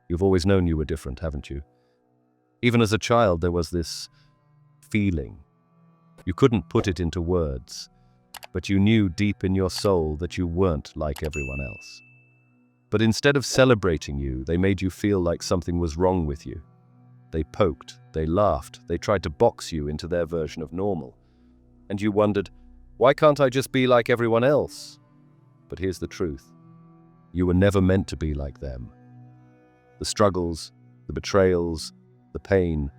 You've always known you were different, haven't you? Even as a child, there was this feeling. You couldn't put it into words, but you knew deep in your soul that you weren't like everyone else. But instead of celebrating you, they made you feel like something was wrong with you. They poked, they laughed, they tried to box you into their version of normal. And you wondered, why can't I just be like everyone else? But here's the truth. You were never meant to be like them. The struggles, the betrayals, the pain,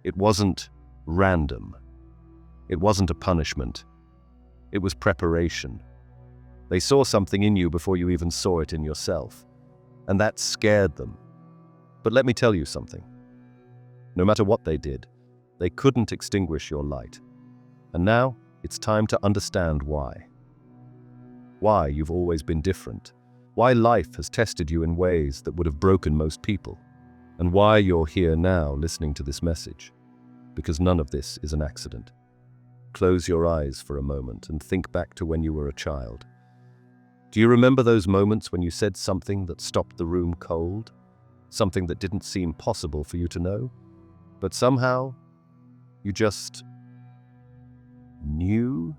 it wasn't random. It wasn't a punishment. It was preparation. They saw something in you before you even saw it in yourself, and that scared them. But let me tell you something. No matter what they did, they couldn't extinguish your light. And now, it's time to understand why. Why you've always been different. Why life has tested you in ways that would have broken most people. And why you're here now listening to this message. Because none of this is an accident. Close your eyes for a moment and think back to when you were a child. Do you remember those moments when you said something that stopped the room cold? Something that didn't seem possible for you to know? But somehow, you just knew?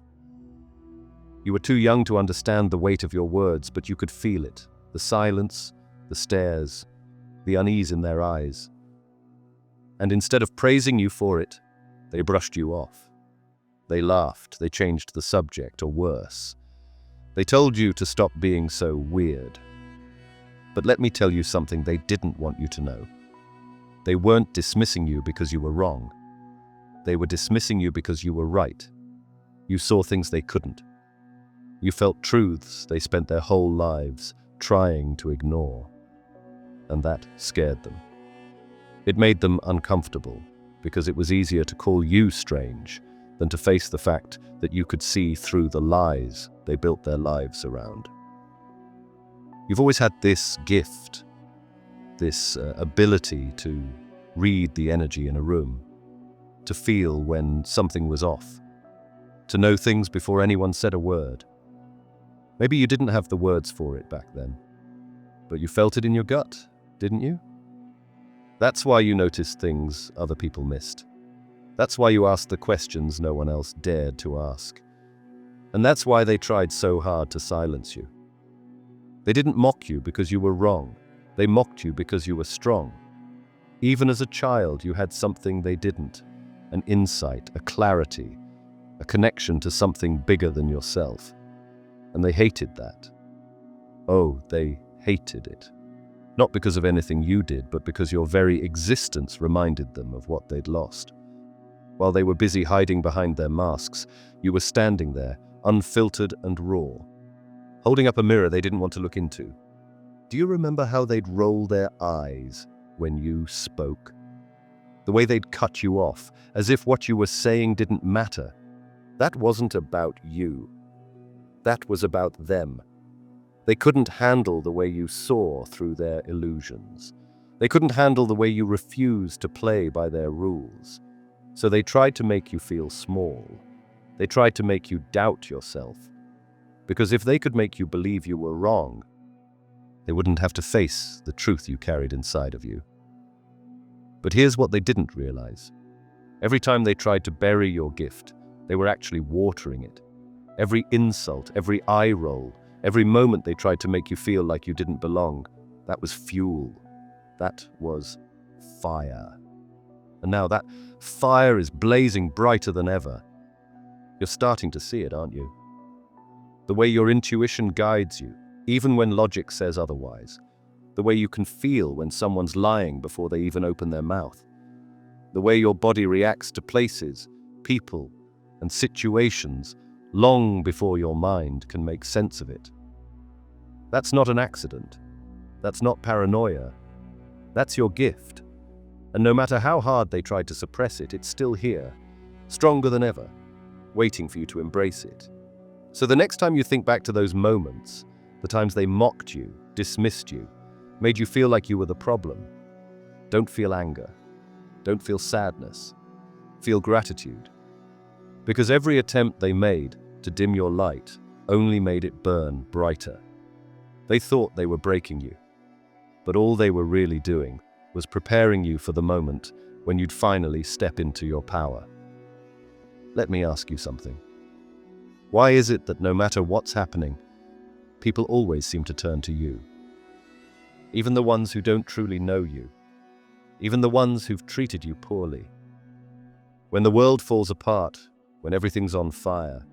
You were too young to understand the weight of your words, but you could feel it. The silence, the stares, the unease in their eyes. And instead of praising you for it, they brushed you off. They laughed, they changed the subject, or worse. They told you to stop being so weird. But let me tell you something they didn't want you to know. They weren't dismissing you because you were wrong. They were dismissing you because you were right. You saw things they couldn't. You felt truths they spent their whole lives trying to ignore. And that scared them. It made them uncomfortable because it was easier to call you strange than to face the fact that you could see through the lies they built their lives around. You've always had this gift, this ability to read the energy in a room, to feel when something was off, to know things before anyone said a word. Maybe you didn't have the words for it back then, but you felt it in your gut, didn't you? That's why you noticed things other people missed. That's why you asked the questions no one else dared to ask. And that's why they tried so hard to silence you. They didn't mock you because you were wrong. They mocked you because you were strong. Even as a child, you had something they didn't. An insight, a clarity, a connection to something bigger than yourself. And they hated that. Oh, they hated it. Not because of anything you did, but because your very existence reminded them of what they'd lost. While they were busy hiding behind their masks, you were standing there, unfiltered and raw, holding up a mirror they didn't want to look into. Do you remember how they'd roll their eyes when you spoke? The way they'd cut you off, as if what you were saying didn't matter. That wasn't about you. That was about them. They couldn't handle the way you saw through their illusions. They couldn't handle the way you refused to play by their rules. So they tried to make you feel small. They tried to make you doubt yourself. Because if they could make you believe you were wrong, they wouldn't have to face the truth you carried inside of you. But here's what they didn't realize. Every time they tried to bury your gift, they were actually watering it. Every insult, every eye roll, every moment they tried to make you feel like you didn't belong, that was fuel. That was fire. And now that fire is blazing brighter than ever. You're starting to see it, aren't you? The way your intuition guides you, even when logic says otherwise. The way you can feel when someone's lying before they even open their mouth. The way your body reacts to places, people, and situations long before your mind can make sense of it. That's not an accident. That's not paranoia. That's your gift. And no matter how hard they tried to suppress it, it's still here, stronger than ever, waiting for you to embrace it. So the next time you think back to those moments, the times they mocked you, dismissed you, made you feel like you were the problem, don't feel anger. Don't feel sadness. Feel gratitude. Because every attempt they made to dim your light only made it burn brighter. They thought they were breaking you, but all they were really doing was preparing you for the moment when you'd finally step into your power. Let me ask you something. Why is it that no matter what's happening, people always seem to turn to you? Even the ones who don't truly know you, even the ones who've treated you poorly. When the world falls apart, when everything's on fire,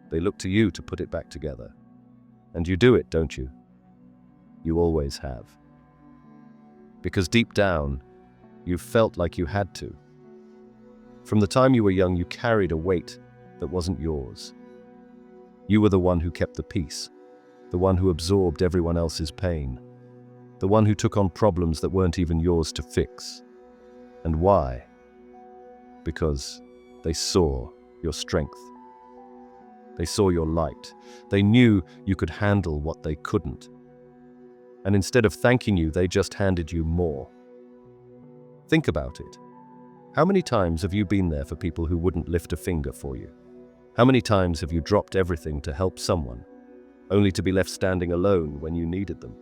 they look to you to put it back together. And you do it, don't you? You always have. Because deep down, you felt like you had to. From the time you were young, you carried a weight that wasn't yours. You were the one who kept the peace, the one who absorbed everyone else's pain, the one who took on problems that weren't even yours to fix. And why? Because they saw your strength. They saw your light. They knew you could handle what they couldn't. And instead of thanking you, they just handed you more. Think about it. How many times have you been there for people who wouldn't lift a finger for you? How many times have you dropped everything to help someone, only to be left standing alone when you needed them?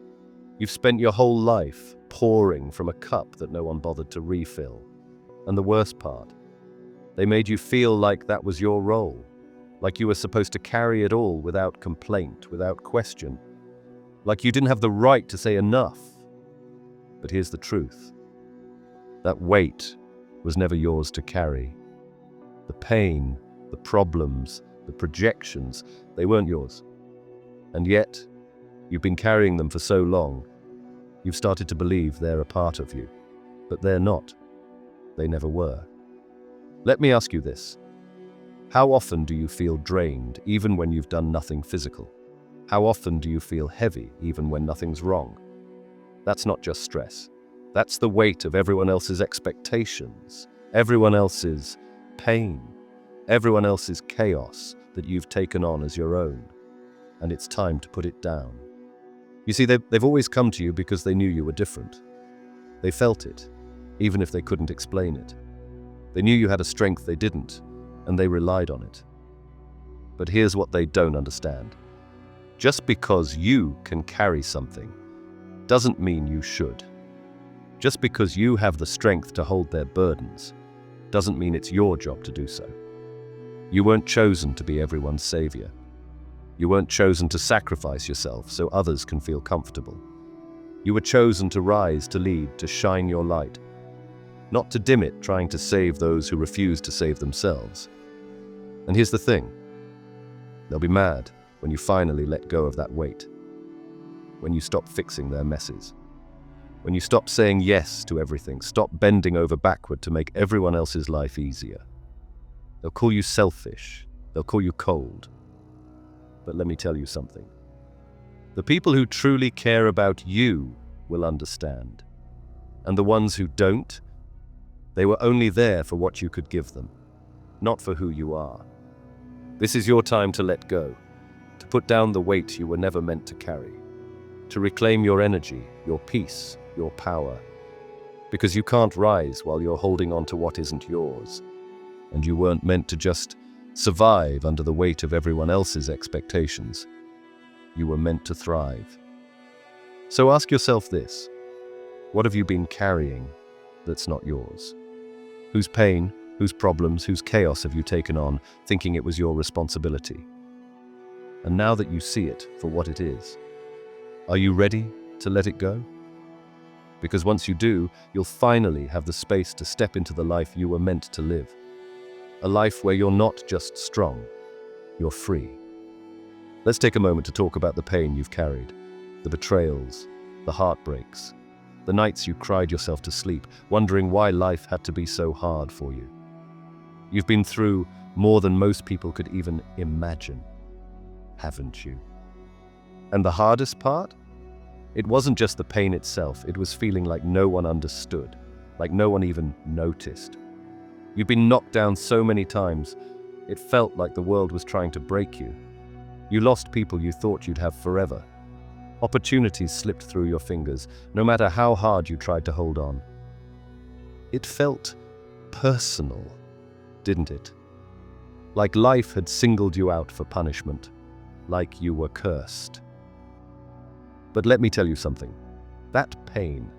You've spent your whole life pouring from a cup that no one bothered to refill. And the worst part, they made you feel like that was your role, like you were supposed to carry it all without complaint, without question, like you didn't have the right to say enough. But here's the truth. That weight was never yours to carry. The pain, the problems, the projections, they weren't yours. And yet, you've been carrying them for so long, you've started to believe they're a part of you. But they're not. They never were. Let me ask you this. How often do you feel drained, even when you've done nothing physical? How often do you feel heavy, even when nothing's wrong? That's not just stress. That's the weight of everyone else's expectations, everyone else's pain, everyone else's chaos that you've taken on as your own. And it's time to put it down. You see, they've always come to you because they knew you were different. They felt it, even if they couldn't explain it. They knew you had a strength they didn't, and they relied on it. But here's what they don't understand. Just because you can carry something doesn't mean you should. Just because you have the strength to hold their burdens doesn't mean it's your job to do so. You weren't chosen to be everyone's savior. You weren't chosen to sacrifice yourself so others can feel comfortable. You were chosen to rise, to lead, to shine your light, not to dim it trying to save those who refuse to save themselves. And here's the thing. They'll be mad when you finally let go of that weight, when you stop fixing their messes, when you stop saying yes to everything, stop bending over backward to make everyone else's life easier. They'll call you selfish, they'll call you cold. But let me tell you something. The people who truly care about you will understand. And the ones who don't, they were only there for what you could give them, not for who you are. This is your time to let go, to put down the weight you were never meant to carry, to reclaim your energy, your peace, your power. Because you can't rise while you're holding on to what isn't yours. And you weren't meant to just survive under the weight of everyone else's expectations. You were meant to thrive. So ask yourself this. What have you been carrying that's not yours? Whose pain, whose problems, whose chaos have you taken on, thinking it was your responsibility? And now that you see it for what it is, are you ready to let it go? Because once you do, you'll finally have the space to step into the life you were meant to live. A life where you're not just strong, you're free. Let's take a moment to talk about the pain you've carried, the betrayals, the heartbreaks, the nights you cried yourself to sleep, wondering why life had to be so hard for you. You've been through more than most people could even imagine, haven't you? And the hardest part? It wasn't just the pain itself, it was feeling like no one understood, like no one even noticed. You've been knocked down so many times, it felt like the world was trying to break you. You lost people you thought you'd have forever. Opportunities slipped through your fingers, no matter how hard you tried to hold on. It felt personal, didn't it? Like life had singled you out for punishment, like you were cursed. But let me tell you something. That pain.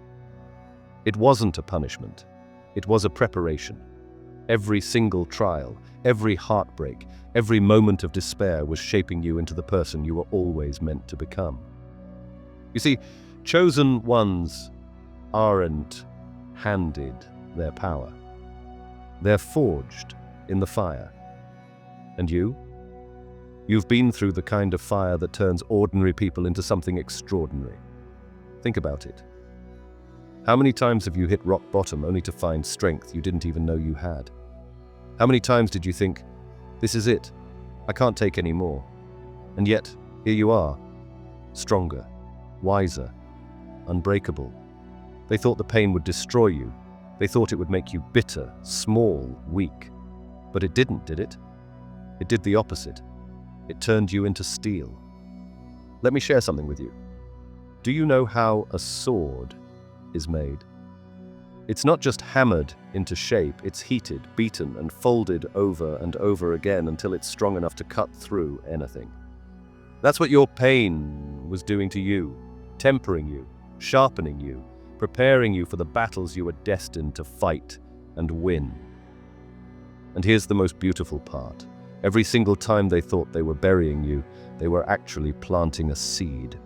It wasn't a punishment. It was a preparation. Every single trial, every heartbreak, every moment of despair was shaping you into the person you were always meant to become. You see, chosen ones aren't handed their power. They're forged in the fire. And you? You've been through the kind of fire that turns ordinary people into something extraordinary. Think about it. How many times have you hit rock bottom only to find strength you didn't even know you had? How many times did you think, this is it, I can't take any more? And yet, here you are, stronger, wiser, unbreakable. They thought the pain would destroy you. They thought it would make you bitter, small, weak. But it didn't, did it? It did the opposite. It turned you into steel. Let me share something with you. Do you know how a sword is made? It's not just hammered into shape, it's heated, beaten, and folded over and over again until it's strong enough to cut through anything. That's what your pain was doing to you, tempering you, sharpening you, preparing you for the battles you were destined to fight and win. And here's the most beautiful part. Every single time they thought they were burying you, they were actually planting a seed.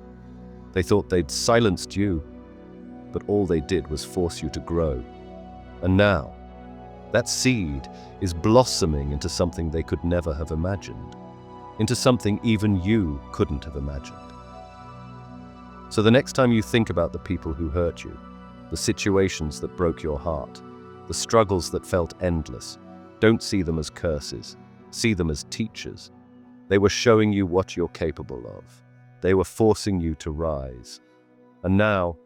They thought they'd silenced you, but all they did was force you to grow. And now, that seed is blossoming into something they could never have imagined, into something even you couldn't have imagined. So the next time you think about the people who hurt you, the situations that broke your heart, the struggles that felt endless, don't see them as curses, see them as teachers. They were showing you what you're capable of. They were forcing you to rise. And now,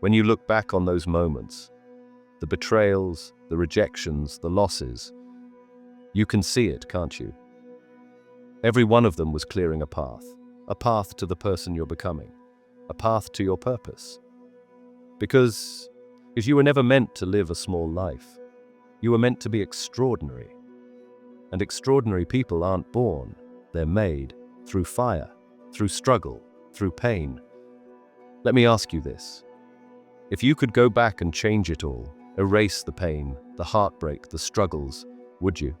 when you look back on those moments, the betrayals, the rejections, the losses, you can see it, can't you? Every one of them was clearing a path to the person you're becoming, a path to your purpose. Because you were never meant to live a small life. You were meant to be extraordinary. And extraordinary people aren't born, they're made through fire, through struggle, through pain. Let me ask you this. If you could go back and change it all, erase the pain, the heartbreak, the struggles, would you?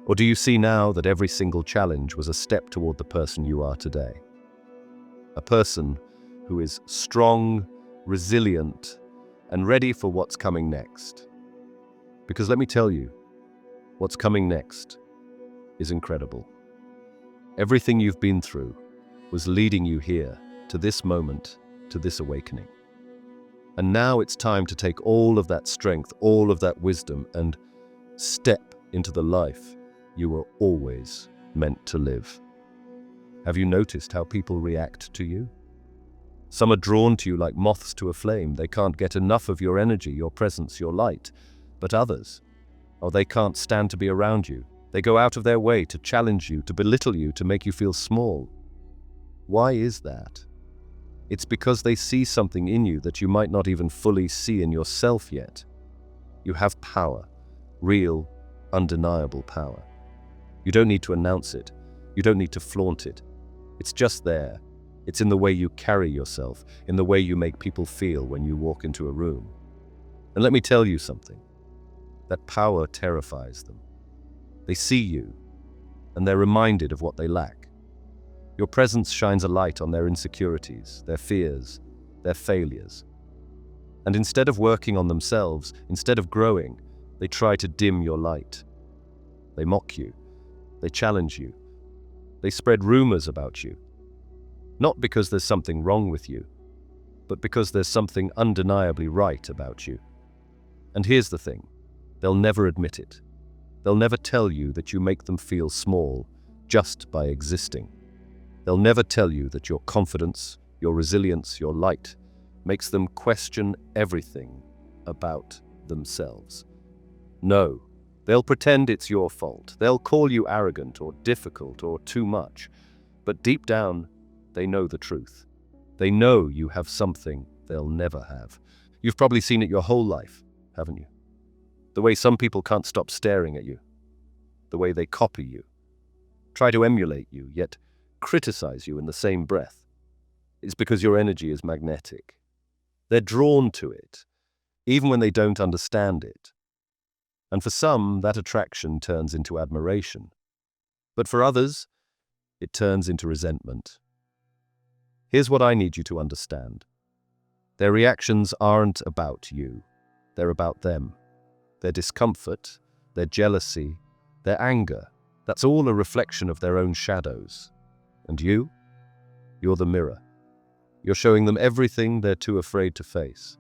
Or do you see now that every single challenge was a step toward the person you are today? A person who is strong, resilient, and ready for what's coming next. Because let me tell you, what's coming next is incredible. Everything you've been through was leading you here, to this moment, to this awakening. And now it's time to take all of that strength, all of that wisdom, and step into the life you were always meant to live. Have you noticed how people react to you? Some are drawn to you like moths to a flame. They can't get enough of your energy, your presence, your light. But others, they can't stand to be around you. They go out of their way to challenge you, to belittle you, to make you feel small. Why is that? It's because they see something in you that you might not even fully see in yourself yet. You have power, real, undeniable power. You don't need to announce it. You don't need to flaunt it. It's just there. It's in the way you carry yourself, in the way you make people feel when you walk into a room. And let me tell you something. That power terrifies them. They see you, and they're reminded of what they lack. Your presence shines a light on their insecurities, their fears, their failures. And instead of working on themselves, instead of growing, they try to dim your light. They mock you. They challenge you. They spread rumors about you. Not because there's something wrong with you, but because there's something undeniably right about you. And here's the thing. They'll never admit it. They'll never tell you that you make them feel small just by existing. They'll never tell you that your confidence, your resilience, your light makes them question everything about themselves. No, they'll pretend it's your fault. They'll call you arrogant or difficult or too much. But deep down, they know the truth. They know you have something they'll never have. You've probably seen it your whole life, haven't you? The way some people can't stop staring at you. The way they copy you. Try to emulate you, yet criticize you in the same breath. It's because your energy is magnetic. They're drawn to it, even when they don't understand it. And for some, that attraction turns into admiration. But for others, it turns into resentment. Here's what I need you to understand. Their reactions aren't about you. They're about them. Their discomfort, their jealousy, their anger, that's all a reflection of their own shadows. And you're the mirror. You're showing them everything they're too afraid to face.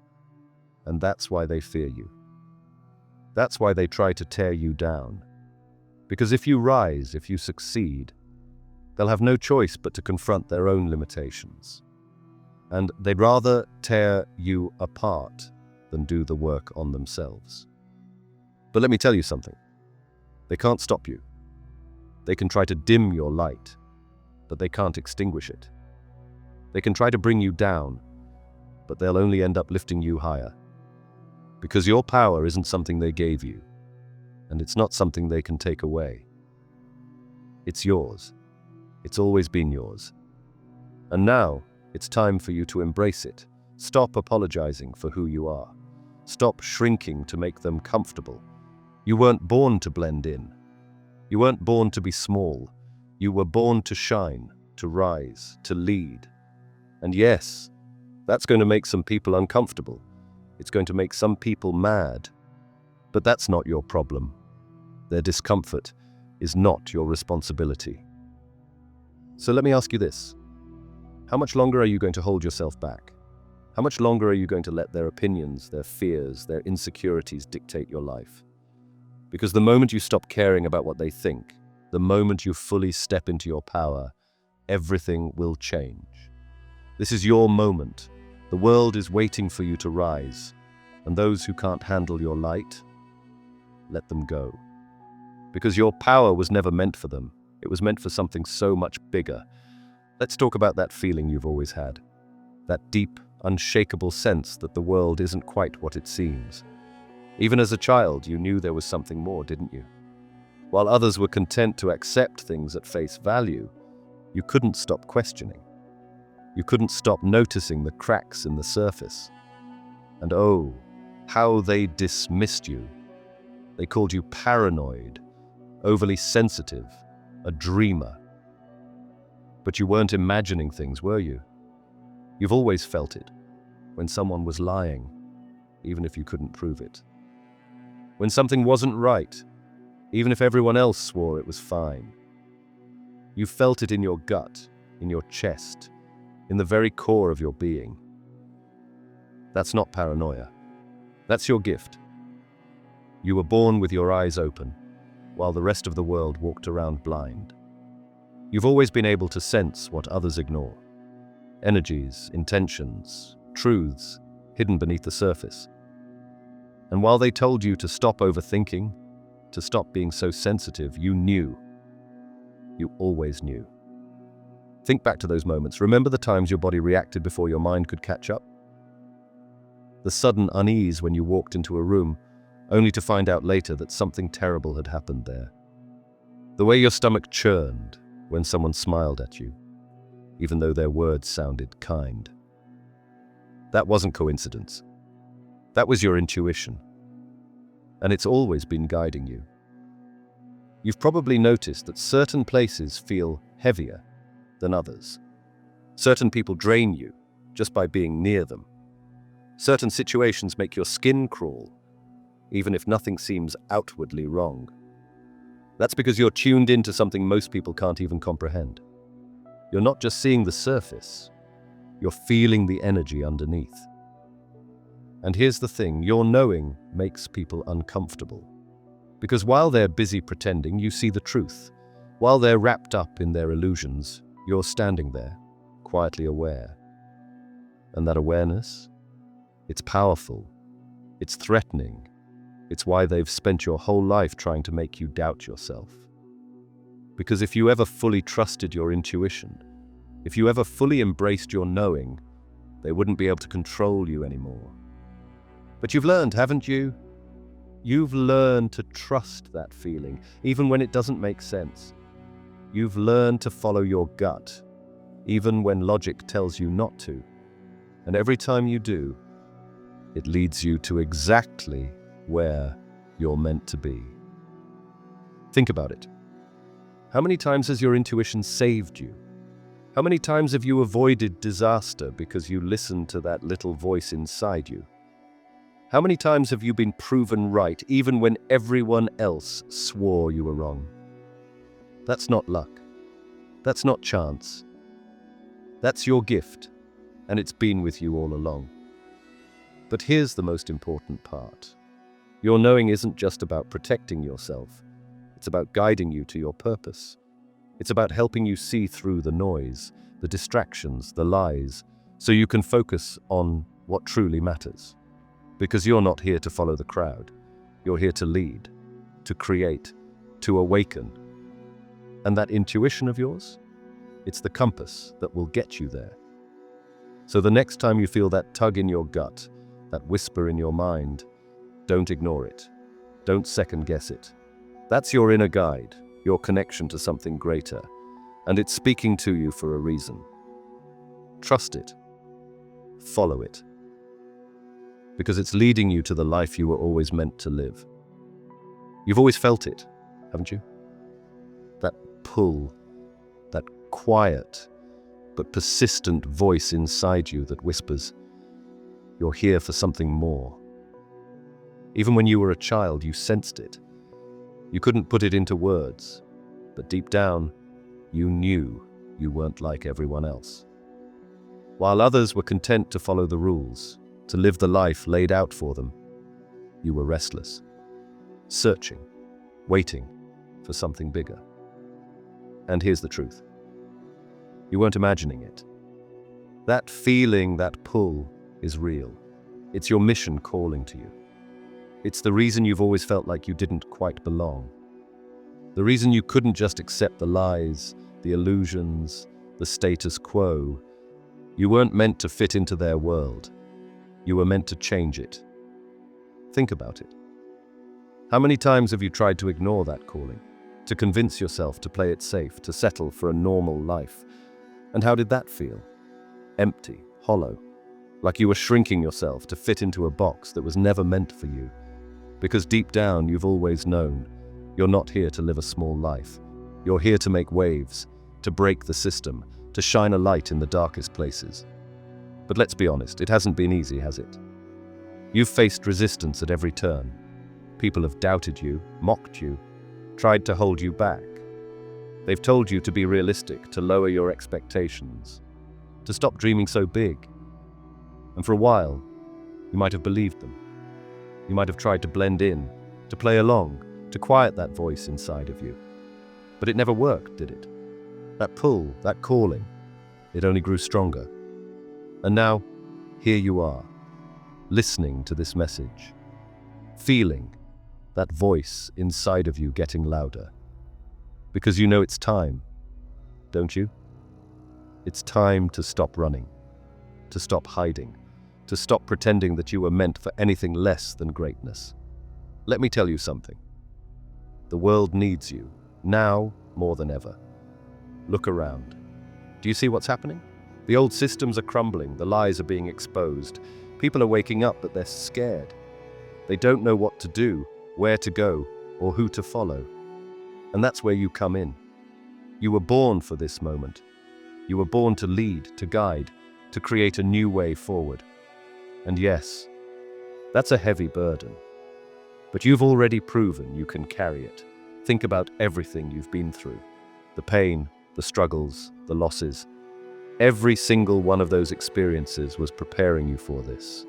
And that's why they fear you. That's why they try to tear you down. Because if you rise, if you succeed, they'll have no choice but to confront their own limitations. And they'd rather tear you apart than do the work on themselves. But let me tell you something. They can't stop you. They can try to dim your light, but they can't extinguish it. They can try to bring you down, but they'll only end up lifting you higher. Because your power isn't something they gave you, and it's not something they can take away. It's yours. It's always been yours. And now, it's time for you to embrace it. Stop apologizing for who you are. Stop shrinking to make them comfortable. You weren't born to blend in. You weren't born to be small. You were born to shine, to rise, to lead. And yes, that's going to make some people uncomfortable. It's going to make some people mad. But that's not your problem. Their discomfort is not your responsibility. So let me ask you this. How much longer are you going to hold yourself back? How much longer are you going to let their opinions, their fears, their insecurities dictate your life? Because the moment you stop caring about what they think, the moment you fully step into your power, everything will change. This is your moment. The world is waiting for you to rise, and those who can't handle your light, let them go. Because your power was never meant for them. It was meant for something so much bigger. Let's talk about that feeling you've always had. That deep, unshakable sense that the world isn't quite what it seems. Even as a child, you knew there was something more, didn't you? While others were content to accept things at face value, you couldn't stop questioning. You couldn't stop noticing the cracks in the surface. And oh, how they dismissed you. They called you paranoid, overly sensitive, a dreamer. But you weren't imagining things, were you? You've always felt it, when someone was lying, even if you couldn't prove it. When something wasn't right, even if everyone else swore it was fine. You felt it in your gut, in your chest, in the very core of your being. That's not paranoia. That's your gift. You were born with your eyes open, while the rest of the world walked around blind. You've always been able to sense what others ignore. Energies, intentions, truths hidden beneath the surface. And while they told you to stop overthinking, to stop being so sensitive, you knew. You always knew. Think back to those moments. Remember the times your body reacted before your mind could catch up? The sudden unease when you walked into a room, only to find out later that something terrible had happened there. The way your stomach churned when someone smiled at you, even though their words sounded kind. That wasn't coincidence. That was your intuition. And it's always been guiding you. You've probably noticed that certain places feel heavier than others. Certain people drain you just by being near them. Certain situations make your skin crawl, even if nothing seems outwardly wrong. That's because you're tuned into something most people can't even comprehend. You're not just seeing the surface, you're feeling the energy underneath. And here's the thing, your knowing makes people uncomfortable. Because while they're busy pretending, you see the truth. While they're wrapped up in their illusions, you're standing there, quietly aware. And that awareness, it's powerful, it's threatening. It's why they've spent your whole life trying to make you doubt yourself. Because if you ever fully trusted your intuition, if you ever fully embraced your knowing, they wouldn't be able to control you anymore. But you've learned, haven't you? You've learned to trust that feeling, even when it doesn't make sense. You've learned to follow your gut, even when logic tells you not to. And every time you do, It leads you to exactly where you're meant to be. Think about it. How many times has your intuition saved you? How many times have you avoided disaster because you listened to that little voice inside you? How many times have you been proven right even when everyone else swore you were wrong? That's not luck. That's not chance. That's your gift, and it's been with you all along. But here's the most important part. Your knowing isn't just about protecting yourself. It's about guiding you to your purpose. It's about helping you see through the noise, the distractions, the lies, so you can focus on what truly matters. Because you're not here to follow the crowd. You're here to lead, to create, to awaken. And that intuition of yours, it's the compass that will get you there. So the next time you feel that tug in your gut, that whisper in your mind, don't ignore it. Don't second guess it. That's your inner guide, your connection to something greater, and it's speaking to you for a reason. Trust it. Follow it. Because it's leading you to the life you were always meant to live. You've always felt it, haven't you? That pull, that quiet but persistent voice inside you that whispers, you're here for something more. Even when you were a child, you sensed it. You couldn't put it into words, but deep down, you knew you weren't like everyone else. While others were content to follow the rules, to live the life laid out for them, you were restless, searching, waiting for something bigger. And here's the truth. You weren't imagining it. That feeling, that pull, is real. It's your mission calling to you. It's the reason you've always felt like you didn't quite belong. The reason you couldn't just accept the lies, the illusions, the status quo. You weren't meant to fit into their world. You were meant to change it. Think about it. How many times have you tried to ignore that calling, to convince yourself to play it safe, to settle for a normal life? And how did that feel? Empty, hollow, like you were shrinking yourself to fit into a box that was never meant for you. Because deep down, you've always known you're not here to live a small life. You're here to make waves, to break the system, to shine a light in the darkest places. But let's be honest, it hasn't been easy, has it? You've faced resistance at every turn. People have doubted you, mocked you, tried to hold you back. They've told you to be realistic, to lower your expectations, to stop dreaming so big. And for a while, you might have believed them. You might have tried to blend in, to play along, to quiet that voice inside of you. But it never worked, did it? That pull, that calling, it only grew stronger. And now, here you are, listening to this message, feeling that voice inside of you getting louder. Because you know it's time, don't you? It's time to stop running, to stop hiding, to stop pretending that you were meant for anything less than greatness. Let me tell you something. The world needs you, now more than ever. Look around. Do you see what's happening? The old systems are crumbling, the lies are being exposed. People are waking up, but they're scared. They don't know what to do, where to go, or who to follow. And that's where you come in. You were born for this moment. You were born to lead, to guide, to create a new way forward. And yes, that's a heavy burden. But you've already proven you can carry it. Think about everything you've been through. The pain, the struggles, the losses. Every single one of those experiences was preparing you for this.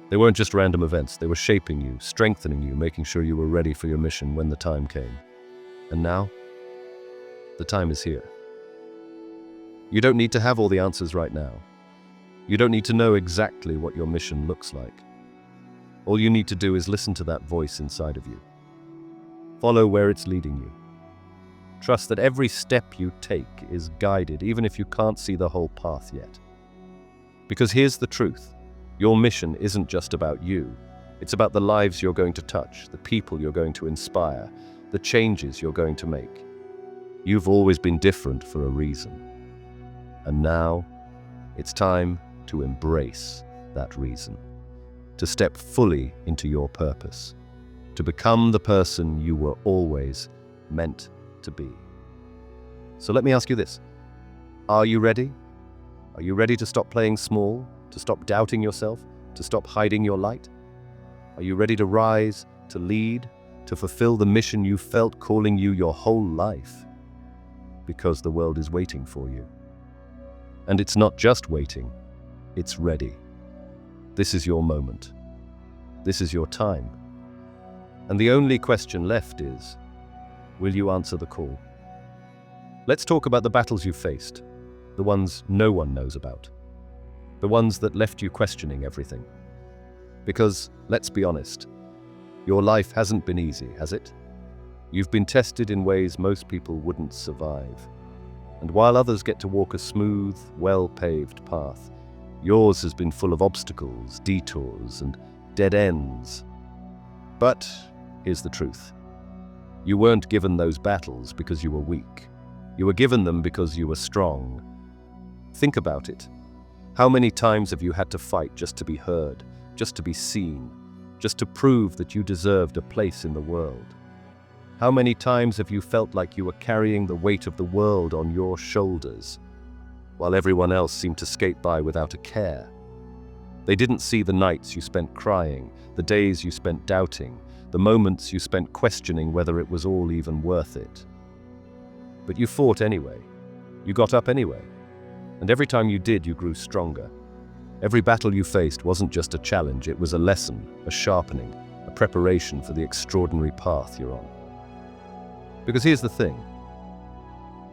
They weren't just random events, they were shaping you, strengthening you, making sure you were ready for your mission when the time came. And now, the time is here. You don't need to have all the answers right now. You don't need to know exactly what your mission looks like. All you need to do is listen to that voice inside of you. Follow where it's leading you. Trust that every step you take is guided, even if you can't see the whole path yet. Because here's the truth. Your mission isn't just about you. It's about the lives you're going to touch, the people you're going to inspire, the changes you're going to make. You've always been different for a reason. And now, it's time to embrace that reason. to step fully into your purpose, to become the person you were always meant to be. So let me ask you this. Are you ready? Are you ready to stop playing small, to stop doubting yourself, to stop hiding your light? Are you ready to rise, to lead, to fulfill the mission you felt calling you your whole life? Because the world is waiting for you. And it's not just waiting, it's ready. This is your moment. This is your time. And the only question left is, will you answer the call? Let's talk about the battles you faced, the ones no one knows about, the ones that left you questioning everything. Because, let's be honest, your life hasn't been easy, has it? You've been tested in ways most people wouldn't survive. And while others get to walk a smooth, well-paved path, yours has been full of obstacles, detours, and dead ends. But here's the truth. You weren't given those battles because you were weak. You were given them because you were strong. Think about it. How many times have you had to fight just to be heard, just to be seen, just to prove that you deserved a place in the world? How many times have you felt like you were carrying the weight of the world on your shoulders, while everyone else seemed to skate by without a care? They didn't see the nights you spent crying, the days you spent doubting, the moments you spent questioning whether it was all even worth it. But you fought anyway. You got up anyway. And every time you did, you grew stronger. Every battle you faced wasn't just a challenge, it was a lesson, a sharpening, a preparation for the extraordinary path you're on. Because here's the thing.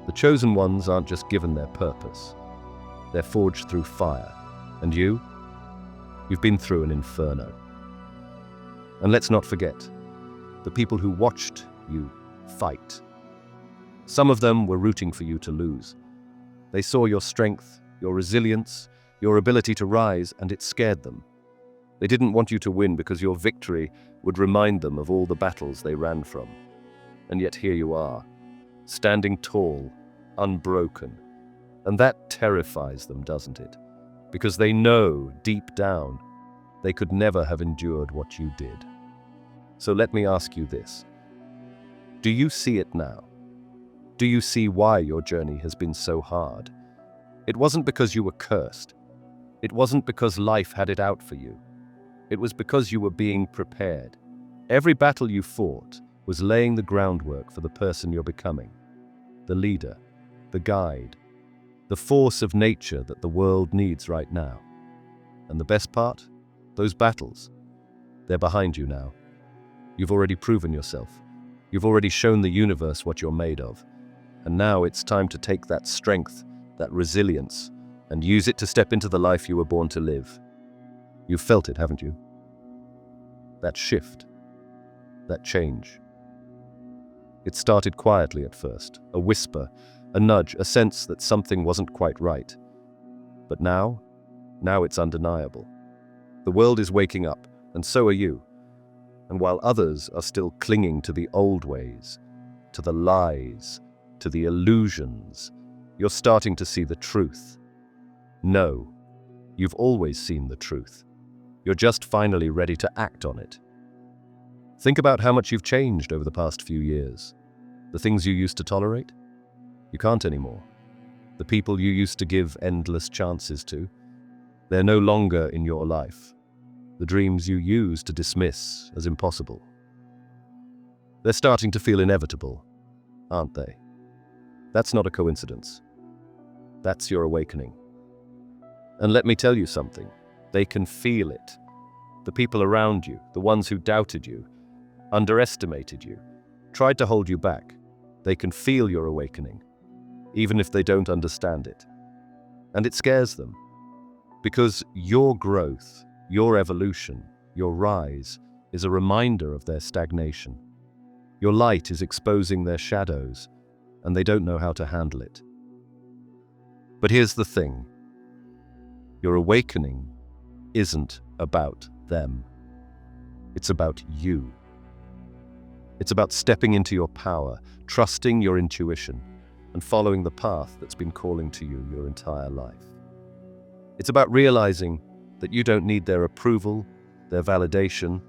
The chosen ones aren't just given their purpose. They're forged through fire. And you've been through an inferno. And let's not forget, the people who watched you fight. Some of them were rooting for you to lose. They saw your strength, your resilience, your ability to rise, and it scared them. They didn't want you to win because your victory would remind them of all the battles they ran from. And yet here you are, standing tall, unbroken. And that terrifies them, doesn't it? Because they know, deep down, they could never have endured what you did. So let me ask you this. Do you see it now? Do you see why your journey has been so hard? It wasn't because you were cursed. It wasn't because life had it out for you. It was because you were being prepared. Every battle you fought was laying the groundwork for the person you're becoming. The leader, the guide, the force of nature that the world needs right now. And the best part? Those battles. They're behind you now. You've already proven yourself. You've already shown the universe what you're made of. And now it's time to take that strength, that resilience, and use it to step into the life you were born to live. You've felt it, haven't you? That shift, that change. It started quietly at first, a whisper, a nudge, a sense that something wasn't quite right. But now it's undeniable. The world is waking up, and so are you. And while others are still clinging to the old ways, to the lies, to the illusions, you're starting to see the truth. No, you've always seen the truth. You're just finally ready to act on it. Think about how much you've changed over the past few years. The things you used to tolerate, you can't anymore. The people you used to give endless chances to, they're no longer in your life. The dreams you used to dismiss as impossible, they're starting to feel inevitable, aren't they? That's not a coincidence. That's your awakening. And let me tell you something, they can feel it. The people around you, the ones who doubted you, underestimated you, tried to hold you back, they can feel your awakening, even if they don't understand it. And it scares them, because your growth, your evolution, your rise is a reminder of their stagnation. Your light is exposing their shadows, and they don't know how to handle it. But here's the thing. Your awakening isn't about them. It's about you. It's about stepping into your power, trusting your intuition, and following the path that's been calling to you your entire life. It's about realizing that you don't need their approval, their validation,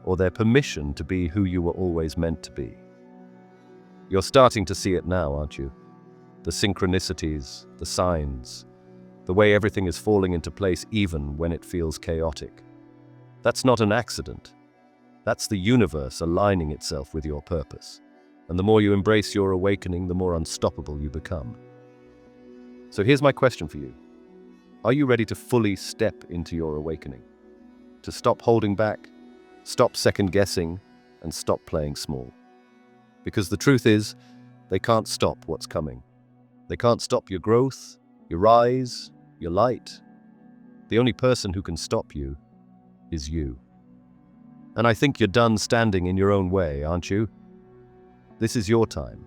or their permission to be who you were always meant to be. You're starting to see it now, aren't you? The synchronicities, the signs, the way everything is falling into place even when it feels chaotic. That's not an accident. That's the universe aligning itself with your purpose. And the more you embrace your awakening, the more unstoppable you become. So here's my question for you. Are you ready to fully step into your awakening? To stop holding back, stop second-guessing, and stop playing small? Because the truth is, they can't stop what's coming. They can't stop your growth, your rise, your light. The only person who can stop you is you. And I think you're done standing in your own way, aren't you? This is your time.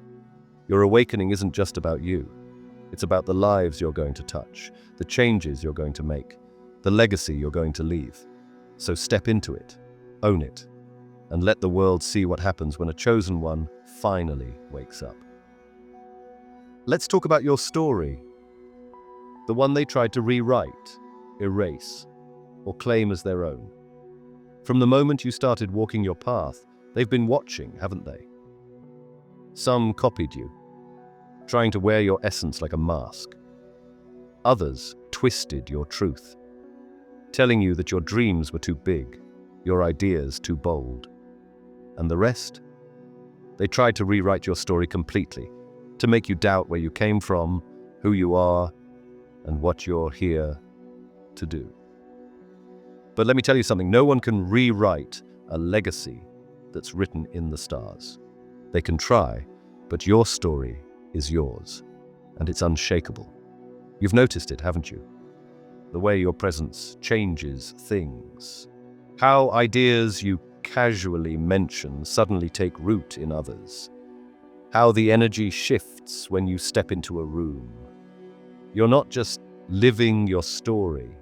Your awakening isn't just about you. It's about the lives you're going to touch, the changes you're going to make, the legacy you're going to leave. So step into it, own it, and let the world see what happens when a chosen one finally wakes up. Let's talk about your story. The one they tried to rewrite, erase, or claim as their own. From the moment you started walking your path, they've been watching, haven't they? Some copied you, trying to wear your essence like a mask. Others twisted your truth, telling you that your dreams were too big, your ideas too bold. And the rest? They tried to rewrite your story completely, to make you doubt where you came from, who you are, and what you're here to do. But let me tell you something, no one can rewrite a legacy that's written in the stars. They can try, but your story is yours, and it's unshakable. You've noticed it, haven't you? The way your presence changes things. How ideas you casually mention suddenly take root in others. How the energy shifts when you step into a room. You're not just living your story,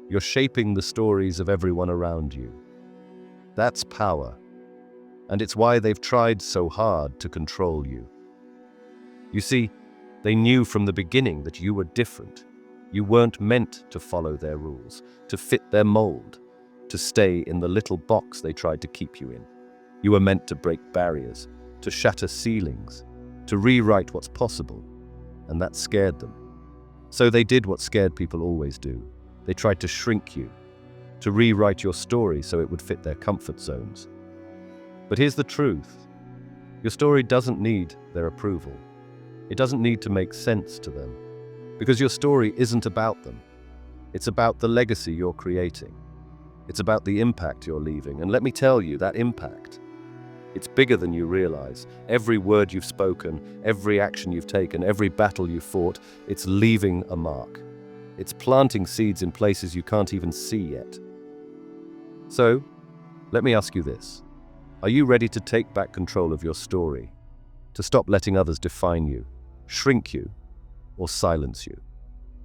you're shaping the stories of everyone around you. That's power, and it's why they've tried so hard to control you. You see, they knew from the beginning that you were different. You weren't meant to follow their rules, to fit their mold, to stay in the little box they tried to keep you in. You were meant to break barriers, to shatter ceilings, to rewrite what's possible, and that scared them. So they did what scared people always do. They tried to shrink you, to rewrite your story so it would fit their comfort zones. But here's the truth. Your story doesn't need their approval. It doesn't need to make sense to them, because your story isn't about them. It's about the legacy you're creating. It's about the impact you're leaving. And let me tell you, that impact, it's bigger than you realize. Every word you've spoken, every action you've taken, every battle you've fought, it's leaving a mark. It's planting seeds in places you can't even see yet. So, let me ask you this. Are you ready to take back control of your story? To stop letting others define you, shrink you, or silence you?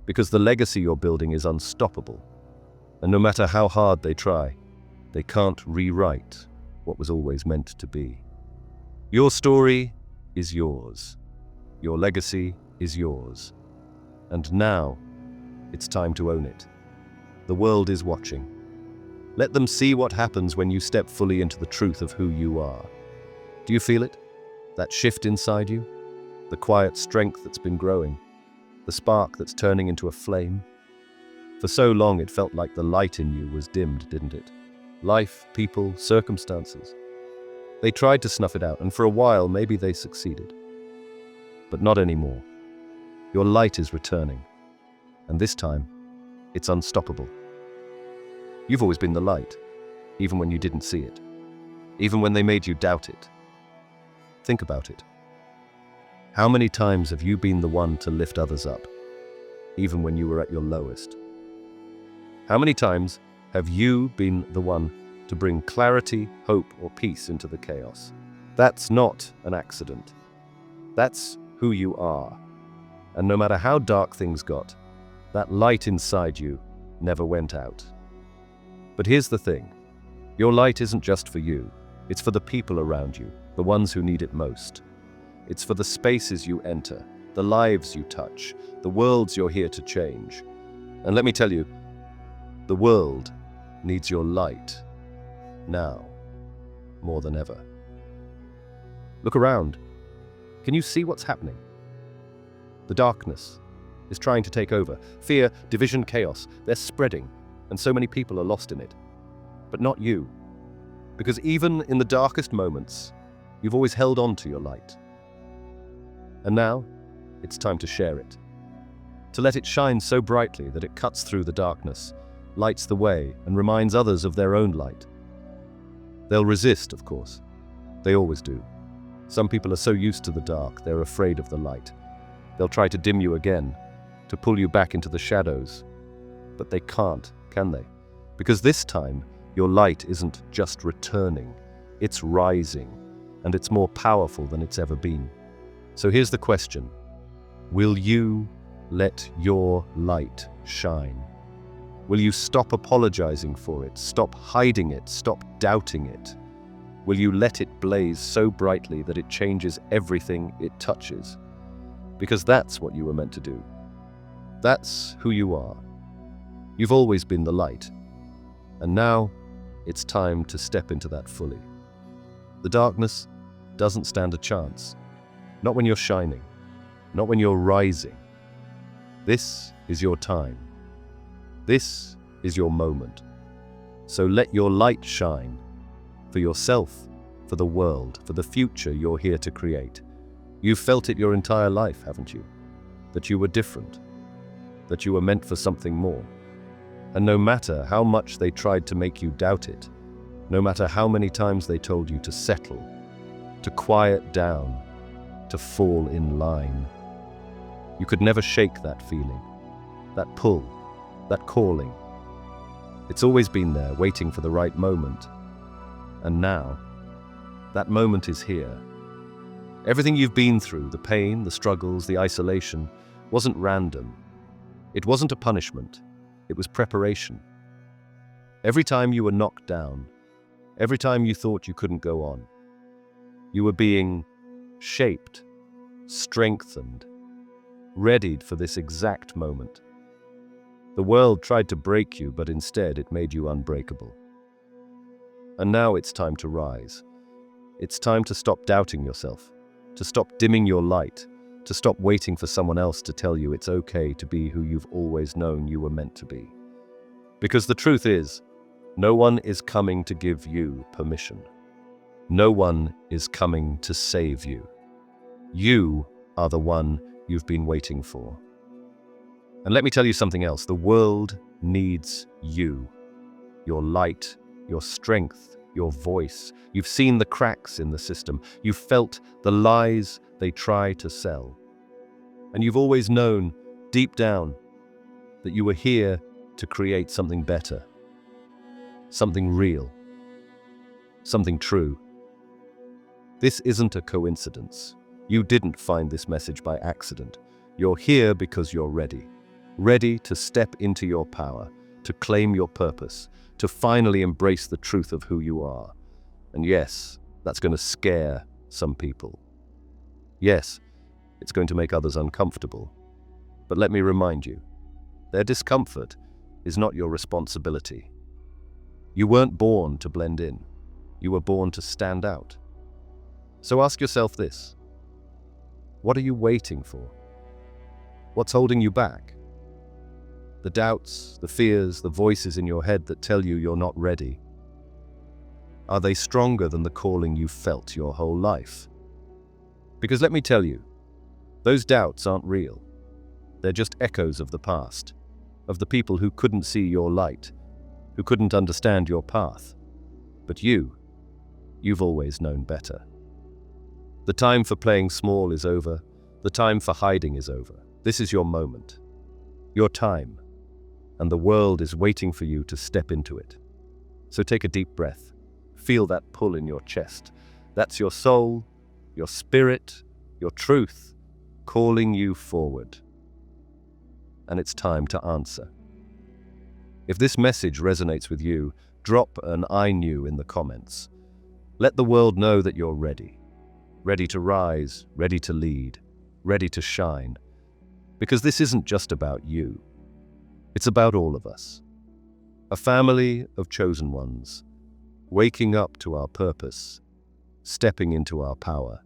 Because the legacy you're building is unstoppable. And no matter how hard they try, they can't rewrite what was always meant to be. Your story is yours. Your legacy is yours. And now, it's time to own it. The world is watching. Let them see what happens when you step fully into the truth of who you are. Do you feel it? That shift inside you? The quiet strength that's been growing? The spark that's turning into a flame? For so long it felt like the light in you was dimmed, didn't it? Life, people, circumstances. They tried to snuff it out, and for a while maybe they succeeded. But not anymore. Your light is returning. And this time, it's unstoppable. You've always been the light, even when you didn't see it. Even when they made you doubt it. Think about it. How many times have you been the one to lift others up, even when you were at your lowest? How many times have you been the one to bring clarity, hope, or peace into the chaos? That's not an accident. That's who you are. And no matter how dark things got, that light inside you never went out. But here's the thing. Your light isn't just for you. It's for the people around you, the ones who need it most. It's for the spaces you enter, the lives you touch, the worlds you're here to change. And let me tell you, the world needs your light now, more than ever. Look around. Can you see what's happening? The darkness is trying to take over. Fear, division, chaos, they're spreading, and so many people are lost in it. But not you. Because even in the darkest moments, you've always held on to your light. And now, it's time to share it. To let it shine so brightly that it cuts through the darkness, lights the way, and reminds others of their own light. They'll resist, of course. They always do. Some people are so used to the dark, they're afraid of the light. They'll try to dim you again, to pull you back into the shadows. But they can't, can they? Because this time, your light isn't just returning, it's rising, and it's more powerful than it's ever been. So here's the question. Will you let your light shine? Will you stop apologizing for it, stop hiding it, stop doubting it? Will you let it blaze so brightly that it changes everything it touches? Because that's what you were meant to do. That's who you are. You've always been the light. And now, it's time to step into that fully. The darkness doesn't stand a chance. Not when you're shining. Not when you're rising. This is your time. This is your moment. So let your light shine. For yourself, for the world, for the future you're here to create. You've felt it your entire life, haven't you? That you were different. That you were meant for something more. And no matter how much they tried to make you doubt it, no matter how many times they told you to settle, to quiet down, to fall in line, you could never shake that feeling, that pull, that calling. It's always been there, waiting for the right moment. And now, that moment is here. Everything you've been through, the pain, the struggles, the isolation, wasn't random. It wasn't a punishment. It was preparation. Every time you were knocked down, every time you thought you couldn't go on, you were being shaped, strengthened, readied for this exact moment. The world tried to break you, but instead it made you unbreakable. And now it's time to rise. It's time to stop doubting yourself, to stop dimming your light, to stop waiting for someone else to tell you it's okay to be who you've always known you were meant to be. Because the truth is, no one is coming to give you permission. No one is coming to save you. You are the one you've been waiting for. And let me tell you something else. The world needs you. Your light, your strength, your voice. You've seen the cracks in the system. You've felt the lies they try to sell. And you've always known, deep down, that you were here to create something better. Something real. Something true. This isn't a coincidence. You didn't find this message by accident. You're here because you're ready. Ready to step into your power, to claim your purpose, to finally embrace the truth of who you are. And yes, that's going to scare some people. Yes, it's going to make others uncomfortable. But let me remind you, their discomfort is not your responsibility. You weren't born to blend in. You were born to stand out. So ask yourself this. What are you waiting for? What's holding you back? The doubts, the fears, the voices in your head that tell you you're not ready. Are they stronger than the calling you've felt your whole life? Because let me tell you, those doubts aren't real. They're just echoes of the past, of the people who couldn't see your light, who couldn't understand your path. But you've always known better. The time for playing small is over. The time for hiding is over. This is your moment, your time. And the world is waiting for you to step into it. So take a deep breath. Feel that pull in your chest. That's your soul, your spirit, your truth, calling you forward. And it's time to answer. If this message resonates with you, drop an "I knew" in the comments. Let the world know that you're ready. Ready to rise, ready to lead, ready to shine. Because this isn't just about you. It's about all of us. A family of chosen ones. waking up to our purpose, stepping into our power,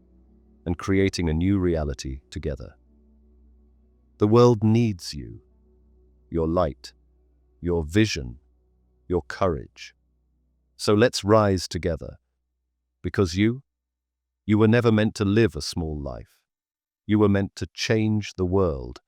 and creating a new reality together. The world needs you, your light, your vision, your courage. So let's rise together, because you were never meant to live a small life. You were meant to change the world